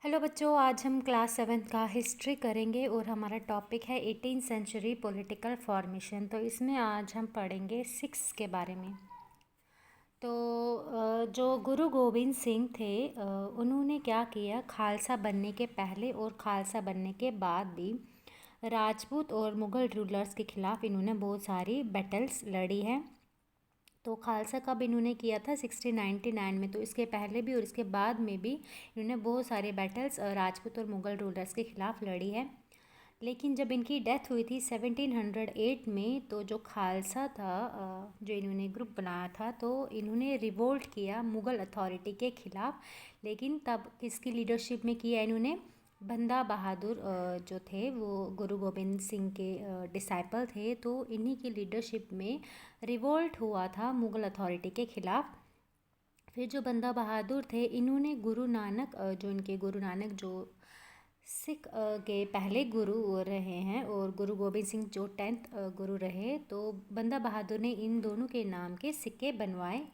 Hello बच्चों, आज हम क्लास 7th का हिस्ट्री करेंगे और हमारा टॉपिक है 18th सेंचुरी पॉलिटिकल फॉर्मेशन। तो इसमें आज हम पढ़ेंगे सिक्स के बारे में। तो जो गुरु गोविंद सिंह थे, उन्होंने क्या किया, खालसा बनने के पहले और खालसा बनने के बाद भी राजपूत और मुग़ल रूलर्स के ख़िलाफ़ इन्होंने बहुत सारी बैटल्स लड़ी है। तो खालसा कब इन्होंने किया था, 1699 में। तो इसके पहले भी और इसके बाद में भी इन्होंने बहुत सारे बैटल्स राजपूत और मुग़ल रूलर्स के ख़िलाफ़ लड़ी है। लेकिन जब इनकी डेथ हुई थी 1708 में, तो जो खालसा था, जो इन्होंने ग्रुप बनाया था, तो इन्होंने रिवोल्ट किया मुग़ल अथॉरिटी के ख़िलाफ़। लेकिन तब किसकी लीडरशिप में किया इन्होंने? बंदा बहादुर जो थे वो गुरु गोविंद सिंह के डिसाइपल थे। तो इन्हीं की लीडरशिप में रिवोल्ट हुआ था मुग़ल अथॉरिटी के ख़िलाफ़। फिर जो बंदा बहादुर थे, इन्होंने गुरु नानक, जो इनके गुरु नानक जो सिख के पहले गुरु रहे हैं, और गुरु गोविंद सिंह जो 10th गुरु रहे, तो बंदा बहादुर ने इन दोनों के नाम के सिक्के बनवाए।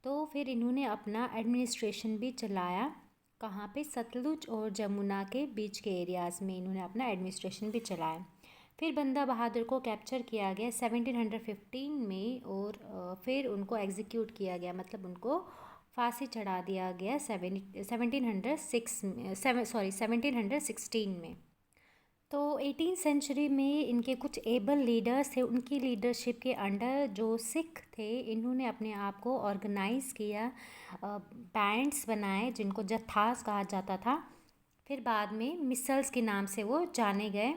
तो फिर इन्होंने अपना एडमिनिस्ट्रेशन भी चलाया। कहाँ पे? सतलुज और जमुना के बीच के एरियाज़ में इन्होंने अपना एडमिनिस्ट्रेशन भी चलाया। फिर बंदा बहादुर को कैप्चर किया गया 1715 में, और फिर उनको एग्जीक्यूट किया गया, मतलब उनको फांसी चढ़ा दिया गया 1716 में। तो 18th सेंचुरी में इनके कुछ एबल लीडर्स थे, उनकी लीडरशिप के अंडर जो सिख थे, इन्होंने अपने आप को ऑर्गेनाइज़ किया, बैंड्स बनाए जिनको जत्थास कहा जाता था। फिर बाद में मिसल्स के नाम से वो जाने गए।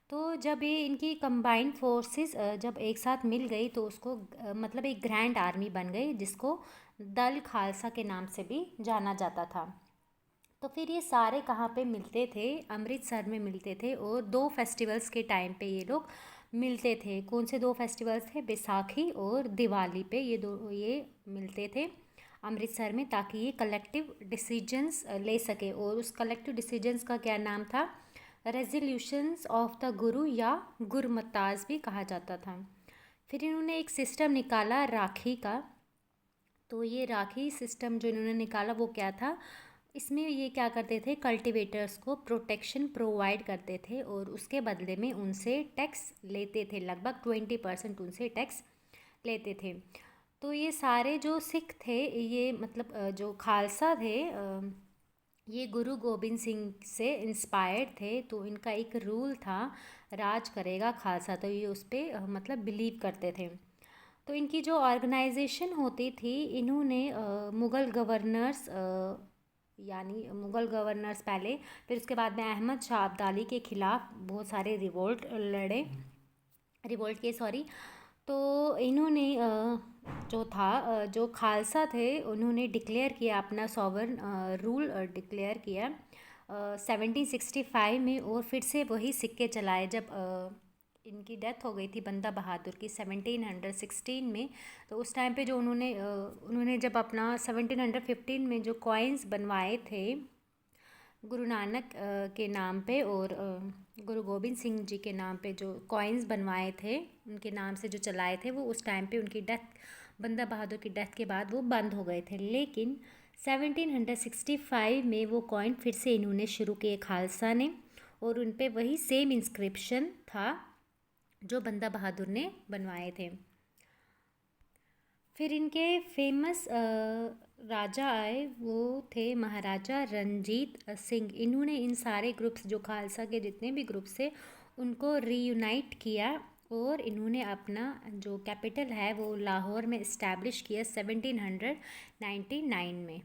तो जब ये इनकी कंबाइंड फोर्सेस जब एक साथ मिल गई, तो उसको मतलब एक ग्रैंड आर्मी बन गई, जिसको दल खालसा के नाम से भी जाना जाता था। तो फिर ये सारे कहाँ पे मिलते थे? अमृतसर में मिलते थे, और दो फेस्टिवल्स के टाइम पे ये लोग मिलते थे। कौन से दो फेस्टिवल्स थे? बैसाखी और दिवाली पे ये मिलते थे अमृतसर में, ताकि ये कलेक्टिव डिसीजंस ले सके। और उस कलेक्टिव डिसीजंस का क्या नाम था? रेजोल्यूशंस ऑफ द गुरु, या गुरमताज भी कहा जाता था। फिर इन्होंने एक सिस्टम निकाला राखी का। तो ये राखी सिस्टम जो इन्होंने निकाला वो क्या था? इसमें ये क्या करते थे, कल्टीवेटर्स को प्रोटेक्शन प्रोवाइड करते थे, और उसके बदले में उनसे टैक्स लेते थे, लगभग 20% उनसे टैक्स लेते थे। तो ये सारे जो सिख थे, ये मतलब जो खालसा थे, ये गुरु गोविंद सिंह से इंस्पायर्ड थे। तो इनका एक रूल था, राज करेगा खालसा, तो ये उस पर मतलब बिलीव करते थे। तो इनकी जो ऑर्गेनाइजेशन होती थी, इन्होंने मुग़ल गवर्नर्स, यानी मुग़ल गवर्नर्स पहले, फिर उसके बाद में अहमद शाह अब्दाली के ख़िलाफ़ बहुत सारे रिवोल्ट किए, सॉरी। तो इन्होंने जो था, जो खालसा थे, उन्होंने डिक्लेयर किया अपना सॉवरन रूल डिक्लेयर किया 1765 में, और फिर से वही सिक्के चलाए। जब इनकी डेथ हो गई थी बंदा बहादुर की 1716 में, तो उस टाइम पे जो उन्होंने जब अपना 1715 में जो कॉइन्स बनवाए थे गुरु नानक के नाम पे, और गुरु गोविंद सिंह जी के नाम पे जो कॉइन्स बनवाए थे, उनके नाम से जो चलाए थे, वो उस टाइम पे उनकी डेथ, बंदा बहादुर की डेथ के बाद वो बंद हो गए थे। लेकिन 1765 में वो कॉइन फिर से इन्होंने शुरू किए खालसा ने, और उन पे वही सेम इंस्क्रिप्शन था जो बंदा बहादुर ने बनवाए थे। फिर इनके फेमस राजा आए, वो थे महाराजा रणजीत सिंह। इन्होंने इन सारे ग्रुप्स, जो खालसा के जितने भी ग्रुप्स थे, उनको रीयूनाइट किया, और इन्होंने अपना जो कैपिटल है वो लाहौर में इस्टेब्लिश किया 1799 में।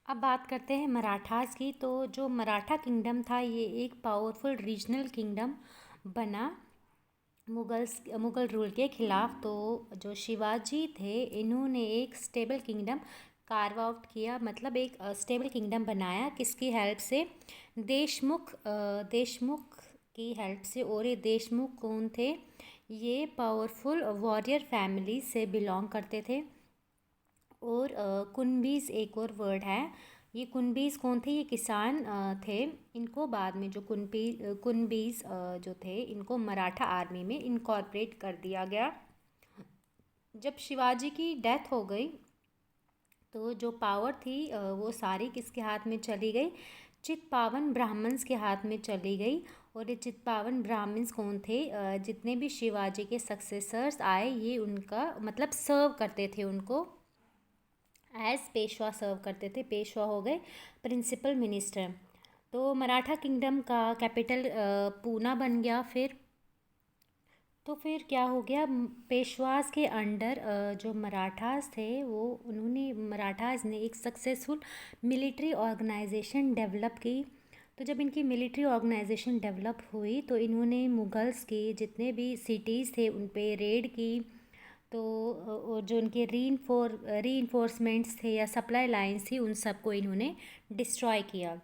अब बात करते हैं मराठास की। तो जो मराठा किंगडम था, ये एक पावरफुल रीजनल किंगडम बना मुग़ल रूल के ख़िलाफ़। तो जो शिवाजी थे, इन्होंने एक स्टेबल किंगडम कार्व आउट किया, मतलब एक स्टेबल किंगडम बनाया। किसकी हेल्प से? देशमुख की हेल्प से। और ये देशमुख कौन थे? ये पावरफुल वॉरियर फैमिली से बिलोंग करते थे। और कुनबीज एक और वर्ड है। ये कुनबीज कौन थे? ये किसान थे। इनको बाद में जो कुनबीज जो थे, इनको मराठा आर्मी में इनकॉर्पोरेट कर दिया गया। जब शिवाजी की डेथ हो गई, तो जो पावर थी वो सारी किसके हाथ में चली गई? चित्पावन ब्राह्मण्स के हाथ में चली गई। और ये चित्पावन ब्राह्मण्स कौन थे? जितने भी शिवाजी के सक्सेसर्स आए ये उनका मतलब सर्व करते थे, उनको एज पेशवा सर्व करते थे। पेशवा हो गए प्रिंसिपल मिनिस्टर। तो मराठा किंगडम का कैपिटल पूना बन गया। फिर क्या हो गया? पेशवास के अंडर जो मराठास थे वो उन्होंने मराठास ने एक सक्सेसफुल मिलिट्री ऑर्गेनाइजेशन डेवलप की। तो जब इनकी मिलिट्री ऑर्गेनाइजेशन डेवलप हुई तो इन्होंने मुगल्स के जितने भी सिटीज़ थे उन पे रेड की। तो और जो उनके रीइंफोर्समेंट्स थे या सप्लाई लाइन्स थी उन सबको इन्होंने डिस्ट्रॉय किया।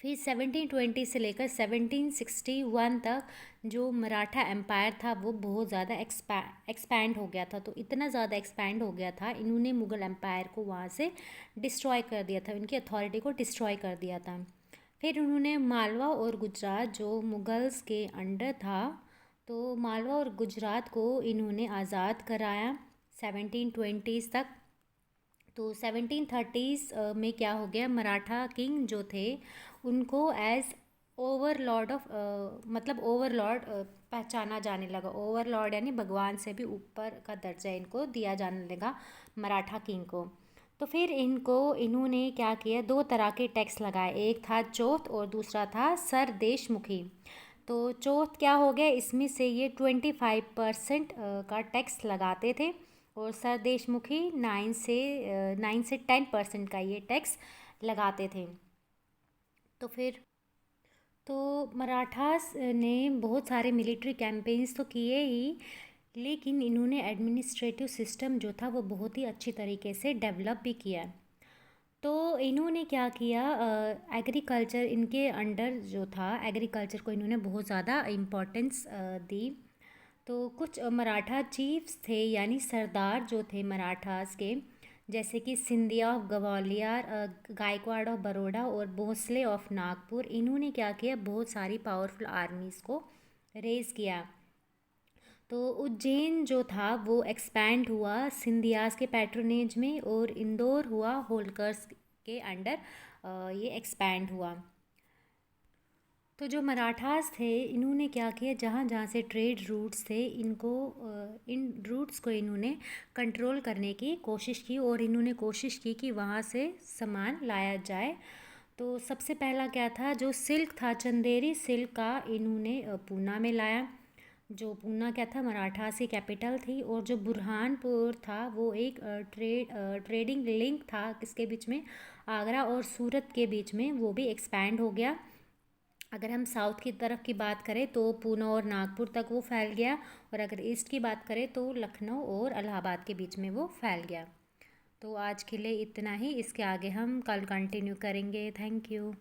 फिर 1720 से लेकर 1761 तक जो मराठा एम्पायर था वो बहुत ज़्यादा एक्सपैंड हो गया था। तो इतना ज़्यादा एक्सपैंड हो गया था, इन्होंने मुग़ल एम्पायर को वहाँ से डिस्ट्रॉय कर दिया था, उनकी अथॉरिटी को डिस्ट्रॉय कर दिया था। फिर उन्होंने मालवा और गुजरात जो मुग़ल्स के अंडर था, तो मालवा और गुजरात को इन्होंने आज़ाद कराया 1720s तक। तो 1730s में क्या हो गया? मराठा किंग जो थे उनको एज ओवरलॉर्ड ऑफ मतलब ओवरलॉर्ड पहचाना जाने लगा। ओवरलॉर्ड यानी भगवान से भी ऊपर का दर्जा इनको दिया जाने लगा मराठा किंग को। तो फिर इन्होंने क्या किया? दो तरह के टैक्स लगाए, एक था चौथ और दूसरा था सरदेशमुखी। तो चौथ क्या हो गया? इसमें से ये 25% का टैक्स लगाते थे और सरदेशमुखी 9 से 10% का ये टैक्स लगाते थे। तो मराठास ने बहुत सारे मिलिट्री कैंपेन्स तो किए ही, लेकिन इन्होंने एडमिनिस्ट्रेटिव सिस्टम जो था वो बहुत ही अच्छी तरीके से डेवलप भी किया। तो इन्होंने क्या किया? एग्रीकल्चर इनके अंडर जो था, एग्रीकल्चर को इन्होंने बहुत ज़्यादा इम्पोर्टेंस दी। तो कुछ मराठा चीफ्स थे यानी सरदार जो थे मराठास के, जैसे कि सिंधिया ऑफ ग्वालियर, गायकवाड़ ऑफ बड़ौदा और भोसले ऑफ नागपुर, इन्होंने क्या किया? बहुत सारी पावरफुल आर्मीज़ को रेज़ किया। तो उज्जैन जो था वो एक्सपैंड हुआ सिंधियास के पैट्रोनेज में और इंदौर हुआ होलकर्स के अंडर ये एक्सपैंड हुआ। तो जो मराठास थे इन्होंने क्या किया? जहाँ जहाँ से ट्रेड रूट्स थे इन रूट्स को इन्होंने कंट्रोल करने की कोशिश की और इन्होंने कोशिश की कि वहाँ से सामान लाया जाए। तो सबसे पहला क्या था? जो सिल्क था, चंदेरी सिल्क का इन्होंने पूना में लाया। जो पूना क्या था? मराठास की कैपिटल थी। और जो बुरहानपुर था वो एक ट्रेडिंग लिंक था किसके बीच में? आगरा और सूरत के बीच में, वो भी एक्सपैंड हो गया। अगर हम साउथ की तरफ की बात करें तो पूना और नागपुर तक वो फैल गया, और अगर ईस्ट की बात करें तो लखनऊ और इलाहाबाद के बीच में वो फैल गया। तो आज के लिए इतना ही, इसके आगे हम कल कंटिन्यू करेंगे। Thank you.